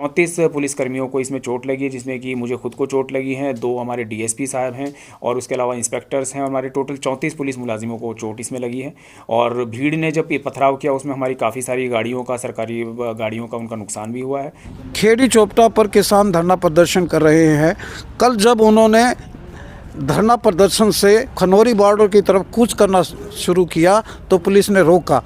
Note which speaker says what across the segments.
Speaker 1: 34 पुलिसकर्मियों को इसमें चोट लगी है, जिसमें कि मुझे खुद को चोट लगी है, 2 हमारे डीएसपी साहब हैं और उसके अलावा इंस्पेक्टर्स हैं। हमारे टोटल 34 पुलिस मुलाजिमों को चोट इसमें लगी है। और भीड़ ने जब ये पथराव किया उसमें हमारी काफ़ी सारी गाड़ियों का, सरकारी गाड़ियों का उनका नुकसान भी हुआ है।
Speaker 2: खेड़ी चौपटा पर किसान धरना प्रदर्शन कर रहे हैं। कल जब उन्होंने धरना प्रदर्शन से खनौरी बॉर्डर की तरफ कूच करना शुरू किया तो पुलिस ने रोका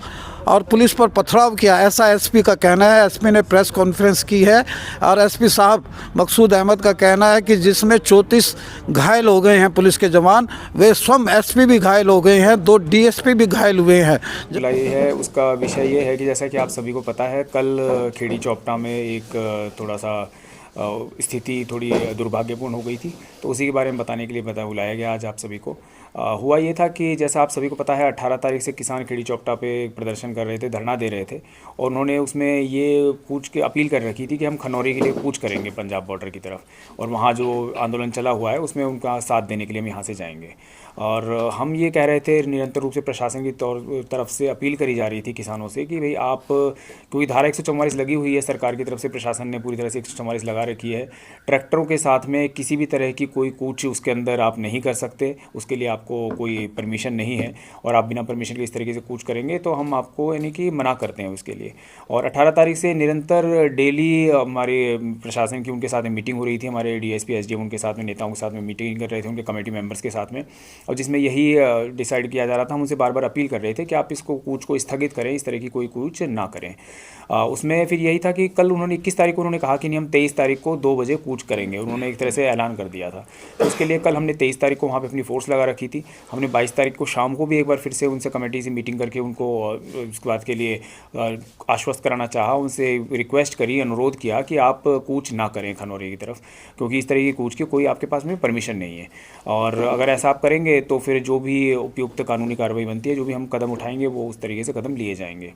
Speaker 2: और पुलिस पर पथराव किया, ऐसा एसपी का कहना है। एसपी ने प्रेस कॉन्फ्रेंस की है और एसपी साहब मकसूद अहमद का कहना है कि जिसमें 34 घायल हो गए हैं पुलिस के जवान, वे स्वयं एसपी भी घायल हो गए हैं, 2 डीएसपी भी घायल हुए हैं।
Speaker 1: ये है उसका विषय ये है कि जैसा कि आप सभी को पता है, कल खेड़ी चौपटा में एक थोड़ा सा स्थिति थोड़ी दुर्भाग्यपूर्ण हो गई थी, तो उसी के बारे में बताने के लिए बुलाया गया आज आप सभी को। हुआ ये था कि जैसा आप सभी को पता है 18 तारीख से किसान खेड़ी चौपटा पे प्रदर्शन कर रहे थे, धरना दे रहे थे और उन्होंने उसमें ये कूच की अपील कर रखी थी कि हम खनौरी के लिए कूच करेंगे पंजाब बॉर्डर की तरफ, और वहाँ जो आंदोलन चला हुआ है उसमें उनका साथ देने के लिए हम यहाँ से जाएंगे। और हम ये कह रहे थे, निरंतर रूप से प्रशासन की तरफ से अपील करी जा रही थी किसानों से कि भाई आप, क्योंकि धारा 144 लगी हुई है सरकार की तरफ से, प्रशासन ने पूरी तरह से 144 लगा रखी है। ट्रैक्टरों के साथ में किसी भी तरह की कोई कूच उसके अंदर आप नहीं कर सकते, उसके लिए आपको कोई परमिशन नहीं है और आप बिना परमिशन के इस तरीके से कूच करेंगे तो हम आपको यानी कि मना करते हैं उसके लिए। और 18 तारीख से निरंतर डेली हमारे प्रशासन की उनके साथ में मीटिंग हो रही थी, हमारे डीएसपी एसडीएम उनके साथ में, नेताओं के साथ में मीटिंग कर रहे थे, उनके कमेटी मेंबर्स के साथ में, और जिसमें यही डिसाइड किया जा रहा था, हम उनसे बार बार अपील कर रहे थे कि आप इसको कूच को स्थगित करें, इस तरह की कोई कूच ना करें। उसमें फिर यही था कि कल उन्होंने 21 तारीख को उन्होंने कहा कि नहीं, हम 23 तारीख को 2 बजे कूच करेंगे, उन्होंने एक तरह से ऐलान कर दिया था। तो उसके लिए कल हमने 23 तारीख को वहाँ पे अपनी फोर्स लगा रखी थी। हमने 22 तारीख को शाम को भी एक बार फिर से उनसे कमेटी से मीटिंग करके उनको उसके बात के लिए आश्वस्त कराना चाहा, उनसे रिक्वेस्ट करी, अनुरोध किया कि आप कूच ना करें खनौरी की तरफ, क्योंकि इस तरह की कूच की कोई आपके पास में परमिशन नहीं है, और अगर ऐसा आप करेंगे तो फिर जो भी उपयुक्त कानूनी कार्रवाई बनती है, जो भी हम कदम उठाएंगे वो उस तरीके से कदम लिए जाएंगे।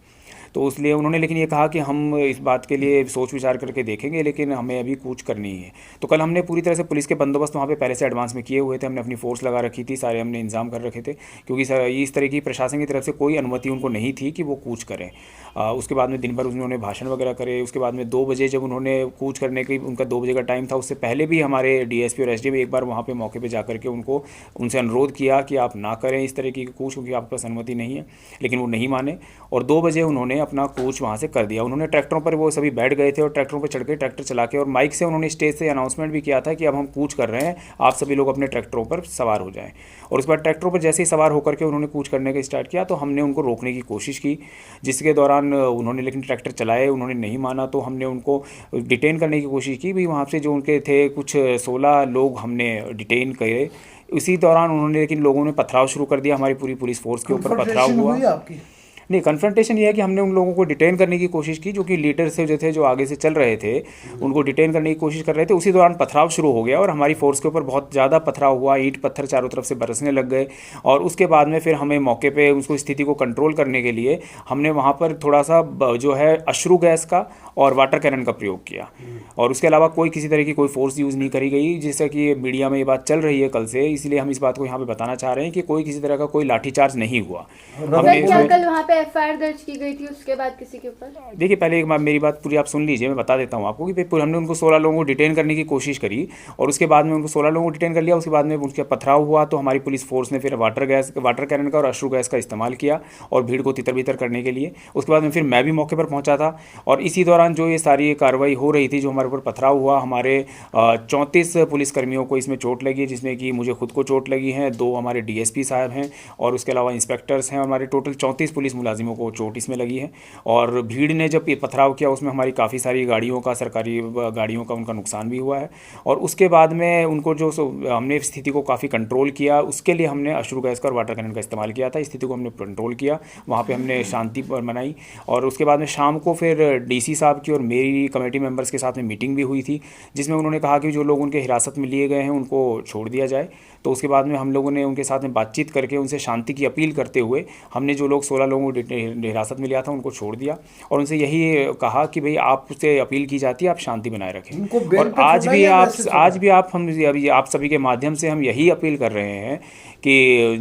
Speaker 1: तो इसलिए उन्होंने लेकिन ये कहा कि हम इस बात के लिए सोच विचार करके देखेंगे, लेकिन हमें अभी कूच करनी है। तो कल हमने पूरी तरह से पुलिस के बंदोबस्त वहाँ पे पहले से एडवांस में किए हुए थे, हमने अपनी फोर्स लगा रखी थी, सारे हमने इंतजाम कर रखे थे, क्योंकि सर इस तरह की प्रशासन की तरफ से कोई अनुमति उनको नहीं थी कि वो कूच करें। उसके बाद में दिन भर उन्होंने भाषण वगैरह करे। उसके बाद में 2 बजे जब उन्होंने कूच करने की, उनका 2 बजे का टाइम था, उससे पहले भी हमारे डीएसपी और एसडीएम एक बार वहाँ पे मौके पे जाकर के उनसे अनुरोध किया कि आप ना करें इस तरह की कूच, क्योंकि आपके पास अनुमति नहीं है, लेकिन वो नहीं माने और 2 बजे उन्होंने अपना कूच वहाँ से कर दिया। उन्होंने ट्रैक्टरों पर वो सभी बैठ गए थे और ट्रैक्टरों पर चढ़ के ट्रैक्टर चला के और माइक से उन्होंने स्टेज से अनाउंसमेंट भी किया था कि अब हम कूच कर रहे हैं, आप सभी लोग अपने ट्रैक्टरों पर सवार हो जाएं। और उसके बाद ट्रैक्टरों पर जैसे ही सवार होकर के उन्होंने कूच करने का स्टार्ट किया तो हमने उनको रोकने की कोशिश की, जिसके दौरान उन्होंने लेकिन ट्रैक्टर चलाए, उन्होंने नहीं माना, तो हमने उनको डिटेन करने की कोशिश की भी। वहाँ से जो उनके थे कुछ 16 लोग हमने डिटेन करे। उसी दौरान उन्होंने, लेकिन लोगों ने पथराव शुरू कर दिया, हमारी पूरी पुलिस फोर्स के ऊपर पथराव हुआ।
Speaker 2: आपकी
Speaker 1: नहीं, कन्फ्रंटेशन ये है कि हमने उन लोगों को डिटेन करने की कोशिश की, जो कि लीडर से जो थे, जो आगे से चल रहे थे, उनको डिटेन करने की कोशिश कर रहे थे। उसी दौरान पथराव शुरू हो गया और हमारी फोर्स के ऊपर बहुत ज़्यादा पथराव हुआ, ईंट पत्थर चारों तरफ से बरसने लग गए। और उसके बाद में फिर हमें मौके पे उसको स्थिति को कंट्रोल करने के लिए हमने वहाँ पर थोड़ा सा जो है अश्रु गैस का और वाटर कैनन का प्रयोग किया, और उसके अलावा कोई किसी तरह की कोई फोर्स यूज़ नहीं करी गई, जैसा कि मीडिया में ये बात चल रही है कल से, इसलिए हम इस बात को यहाँ पे बताना चाह रहे हैं कि कोई किसी तरह का कोई लाठीचार्ज नहीं हुआ।
Speaker 3: हमने कल वहाँ पे एफआईआर दर्ज की गई थी उसके बाद किसी के ऊपर?
Speaker 1: देखिए, पहले एक बार मेरी बात पूरी आप सुन लीजिए, मैं बता देता हूँ आपको कि फिर हमने उनको 16 लोगों को डिटेन करने की कोशिश करी और उसके बाद में उनको 16 लोगों को डिटेन कर लिया। उसके बाद में उनका पथराव हुआ तो हमारी पुलिस फोर्स ने फिर वाटर कैनन का और अश्रु गैस का इस्तेमाल किया और भीड़ को तितर बितर करने के लिए। उसके बाद में फिर मैं भी मौके पर पहुँचा था और इसी दौरान जो ये सारी कार्रवाई हो रही थी, जो हमारे ऊपर पथराव हुआ, हमारे 34 पुलिसकर्मियों को इसमें चोट लगी है, जिसमें कि मुझे खुद को चोट लगी है, 2 हमारे डीएसपी साहब हैं और उसके अलावा इंस्पेक्टर्स हैं। हमारे टोटल 34 पुलिस मुलाजिमों को चोट इसमें लगी है। और भीड़ ने जब ये पथराव किया उसमें हमारी काफ़ी सारी गाड़ियों का, सरकारी गाड़ियों का उनका नुकसान भी हुआ है। और उसके बाद में उनको जो हमने स्थिति को काफ़ी कंट्रोल किया, उसके लिए हमने अश्रु गैस का और वाटर कैनन का इस्तेमाल किया था। स्थिति को हमने कंट्रोल किया, वहाँ पे हमने शांति बनाई। और उसके बाद में शाम को फिर डीसी साहब की और मेरी कमेटी मेंबर्स के साथ में मीटिंग भी हुई थी, जिसमें उन्होंने कहा कि जो लोग उनके हिरासत में लिए गए हैं उनको छोड़ दिया जाए। तो उसके बाद में हम लोगों ने उनके साथ में बातचीत करके उनसे शांति की अपील करते हुए हमने जो लोग 16 लोगों को हिरासत में लिया था उनको छोड़ दिया और उनसे यही कहा कि भाई आपसे अपील की जाती है आप शांति बनाए रखें।
Speaker 2: उनको बेल
Speaker 1: और
Speaker 2: पे
Speaker 1: आज
Speaker 2: छोड़ा
Speaker 1: भी
Speaker 2: या
Speaker 1: आप
Speaker 2: वैसे छोड़ा?
Speaker 1: आज भी आप हम अभी आप सभी के माध्यम से हम यही अपील कर रहे हैं कि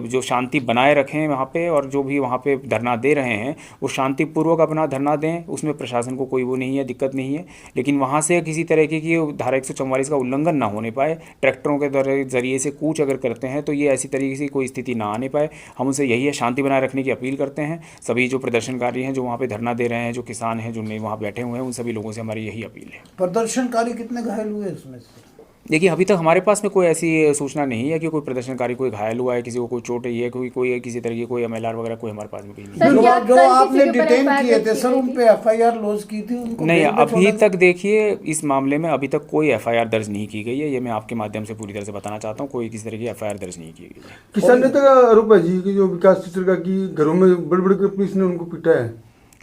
Speaker 1: जो शांति बनाए रखें वहाँ पे, और जो भी वहाँ पे धरना दे रहे हैं वो शांतिपूर्वक अपना धरना दें, उसमें प्रशासन को कोई वो नहीं है, दिक्कत नहीं है। लेकिन वहाँ से किसी तरीके की धारा 144 का उल्लंघन ना होने पाए, ट्रैक्टरों के जरिए से कूच अगर करते हैं तो ये ऐसी तरीके से कोई स्थिति ना आने पाए। हम उनसे यही है शांति बनाए रखने की अपील करते हैं। सभी जो प्रदर्शनकारी हैं जो वहाँ पे धरना दे रहे हैं, जो किसान हैं जो वहाँ बैठे हुए हैं, उन सभी लोगों से हमारी यही अपील है।
Speaker 2: प्रदर्शनकारी कितने घायल हुए इसमें से?
Speaker 1: देखिए अभी तक हमारे पास में कोई ऐसी सूचना नहीं है कि कोई प्रदर्शनकारी कोई घायल हुआ है, किसी को कोई चोट आई है, कोई किसी तरह की कोई एमएलआर वगैरह कोई हमारे पास में कहीं नहीं है।
Speaker 3: सर, क्या
Speaker 2: जो
Speaker 3: कल
Speaker 2: आपने
Speaker 3: किसी के ऊपर
Speaker 2: डिटेन
Speaker 3: FIR
Speaker 2: किए
Speaker 3: दर्ज
Speaker 2: थे
Speaker 3: की
Speaker 2: सर,
Speaker 3: गई
Speaker 2: उन
Speaker 3: थी?
Speaker 2: पे एफआईआर लॉन्च की थी, उनको
Speaker 1: नहीं,
Speaker 2: बेल पे
Speaker 1: अभी
Speaker 2: छोड़ा
Speaker 1: तक देखिए इस मामले में अभी तक कोई एफआईआर दर्ज नहीं की गई है। ये मैं आपके माध्यम से पूरी तरह से बताना चाहता हूँ, कोई किसी तरह की एफआईआर दर्ज नहीं की गई है।
Speaker 4: किसान नेता का आरोप है जी कि जो विकास चित्र का कि घरों में बड़े बड़े पुलिस ने उनको पीटा है।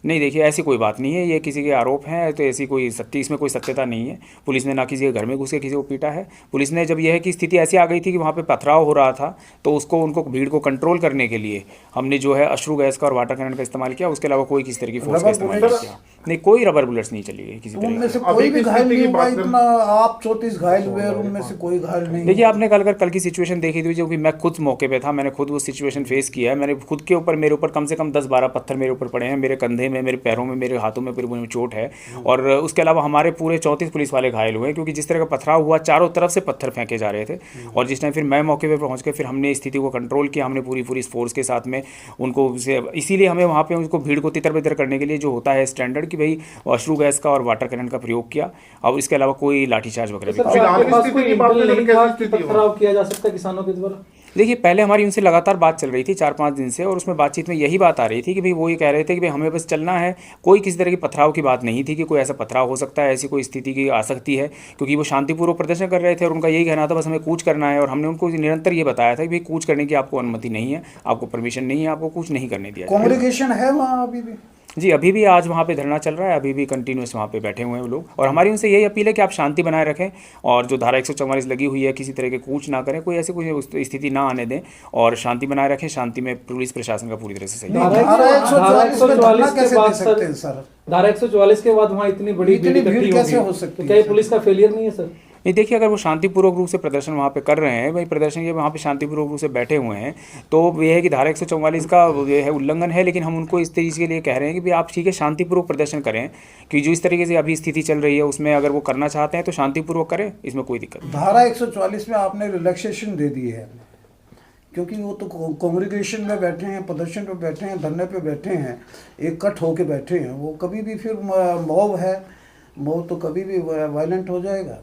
Speaker 1: नहीं देखिए ऐसी कोई बात नहीं है, ये किसी के आरोप हैं तो ऐसी कोई इसमें कोई सत्यता नहीं है। पुलिस ने ना किसी के घर में घुस के किसी को पीटा है। पुलिस ने जब यह है कि स्थिति ऐसी आ गई थी कि वहाँ पे पथराव हो रहा था तो उनको भीड़ को कंट्रोल करने के लिए हमने जो है अश्रु गैस का और वाटर कैनन का इस्तेमाल किया। उसके अलावा कोई किसी तरह की फोर्स का इस्तेमाल नहीं किया। नहीं, कोई रबर बुलेट्स नहीं चली गई किसी
Speaker 2: उनमें
Speaker 1: तरह
Speaker 2: से
Speaker 1: की।
Speaker 2: कोई भी घायल नहीं हुआ इतना? आप 34 घायल हुए और उनमें से कोई घायल नहीं?
Speaker 1: देखिए आपने कल की सिचुएशन देखी थी, जो कि मैं खुद मौके पे था, मैंने खुद वो सिचुएशन फेस किया है। मैंने खुद के ऊपर मेरे ऊपर कम से कम 10-12 पत्थर मेरे ऊपर पड़े हैं, मेरे कंधे में, मेरे पैरों में, मेरे हाथों में पूरे चोट है। और उसके अलावा हमारे पूरे 34 पुलिस वाले घायल हुए हैं, क्योंकि जिस तरह का पथराव हुआ चारों तरफ से पत्थर फेंके जा रहे थे। और जिस टाइम फिर मैं मौके पे पहुंच के फिर हमने स्थिति को कंट्रोल किया, हमने पूरी फोर्स के साथ में उनको, इसीलिए हमें वहाँ पे उनको भीड़ को तितर बितर करने के लिए जो होता है स्टैंडर्ड कि भाई अश्रु गैस का और वाटर कैनन का प्रयोग किया। और इसके अलावा कोई लाठीचार्ज वगैरह भी
Speaker 5: पथराव किया जा सकता है किसानों के द्वारा?
Speaker 1: देखिए पहले हमारी उनसे लगातार बात चल रही थी 4-5 दिन से, और उसमें बातचीत में यही बात आ रही थी कि भाई वो ये कह रहे थे कि भाई हमें बस चलना है। कोई किसी तरह की पथराव की बात नहीं थी कि कोई ऐसा पथराव हो सकता है, ऐसी कोई स्थिति की आ सकती है, क्योंकि वो शांतिपूर्वक प्रदर्शन कर रहे थे और उनका यही कहना था बस हमें कूच करना है। और हमने उनको निरंतर ये बताया था कि भाई कूच करने की आपको अनुमति नहीं है, आपको परमिशन नहीं है, आपको कूच नहीं करने दिया जाएगा।
Speaker 2: कॉन्ग्रेगेशन है वहाँ अभी भी?
Speaker 1: जी अभी भी आज वहाँ पे धरना चल रहा है, अभी भी कंटिन्यूस वहाँ पे बैठे हुए हैं वो लोग। और हमारी उनसे यही अपील है कि आप शांति बनाए रखें और जो धारा 144 लगी हुई है किसी तरह के कूच ना करें, कोई ऐसी कोई स्थिति ना आने दें और शांति बनाए रखें। शांति में पुलिस प्रशासन का पूरी तरह से सहयोग।
Speaker 2: धारा 144 में धरना कैसे दे सकते हैं सर?
Speaker 5: धारा 144 के बाद वहाँ इतनी बड़ी
Speaker 2: भीड़ कैसे हो सकती है?
Speaker 5: क्या ये पुलिस का फेलियर नहीं है सर?
Speaker 1: नहीं देखिए, अगर वो शांतिपूर्वक रूप से प्रदर्शन वहाँ पे कर रहे हैं, भाई प्रदर्शन ये वहाँ पे शांतिपूर्वक रूप से बैठे हुए हैं, तो ये है कि धारा 144 का ये है उल्लंघन है। लेकिन हम उनको इस चीज़ के लिए कह रहे हैं कि भाई आप ठीक है शांतिपूर्वक प्रदर्शन करें, कि जो इस तरीके से अभी स्थिति चल रही है उसमें अगर वो करना चाहते हैं तो शांतिपूर्वक करें, इसमें कोई दिक्कत नहीं।
Speaker 2: धारा 144 में आपने रिलैक्सेशन दे दी है, क्योंकि वो तो कांग्रेगेशन में बैठे हैं, प्रदर्शन पे बैठे हैं, धरने पे बैठे हैं, एक कट होके बैठे हैं। वो कभी भी फिर मॉब है, मॉब तो कभी भी वायलेंट हो जाएगा।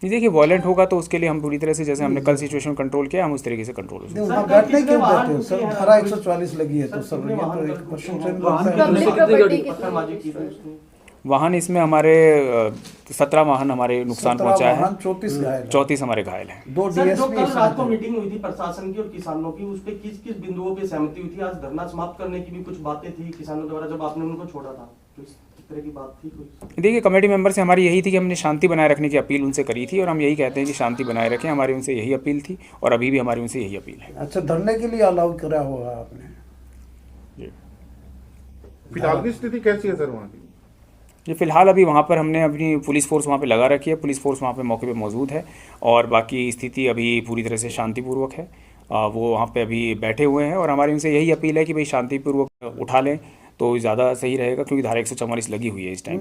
Speaker 1: नहीं देखिए, वायलेंट होगा तो उसके लिए हम पूरी तरह से, जैसे हमने कल सिचुएशन कंट्रोल किया, हम उस तरीके से कंट्रोल हो।
Speaker 2: वहाँ बैठने क्यों देते हो सर? धारा 144 लगी है तो सर ये तो एक क्वेश्चन।
Speaker 1: वाहन इसमें हमारे 17 वाहन हमारे नुकसान पहुंचा है, 34 हमारे घायल हैं।
Speaker 2: 2
Speaker 6: सर, जो
Speaker 2: DSP
Speaker 6: कल रात को मीटिंग हुई थी प्रशासन की और किसानों की, उस पे किस किस बिंदुओं पे सहमति हुई थी? आज धरना समाप्त करने की भी कुछ बातें थी किसानों द्वारा जब आपने उनको छोड़ा था, तो इस तरह की बात थी कोई?
Speaker 1: देखिए कमेटी मेंबर से हमारी यही थी कि हमने शांति बनाए रखने की अपील उनसे करी थी और हम यही कहते हैं कि शांति बनाए रखें। हमारी उनसे यही अपील थी और अभी भी हमारी उनसे यही अपील है।
Speaker 2: अच्छा, धरने के लिए अलाउ करा होगा आपने?
Speaker 4: फिलहाल की स्थिति कैसी है सर वहाँ की?
Speaker 1: ये फिलहाल अभी वहाँ पर हमने अपनी पुलिस फोर्स वहाँ पे लगा रखी है, पुलिस फोर्स वहाँ पे मौके पे मौजूद है और बाकी स्थिति अभी पूरी तरह से शांतिपूर्वक है। वो वहाँ पे अभी बैठे हुए हैं और हमारी उनसे यही अपील है कि भाई शांतिपूर्वक उठा लें तो ज़्यादा सही रहेगा, क्योंकि धारा 144 लगी हुई है इस टाइम।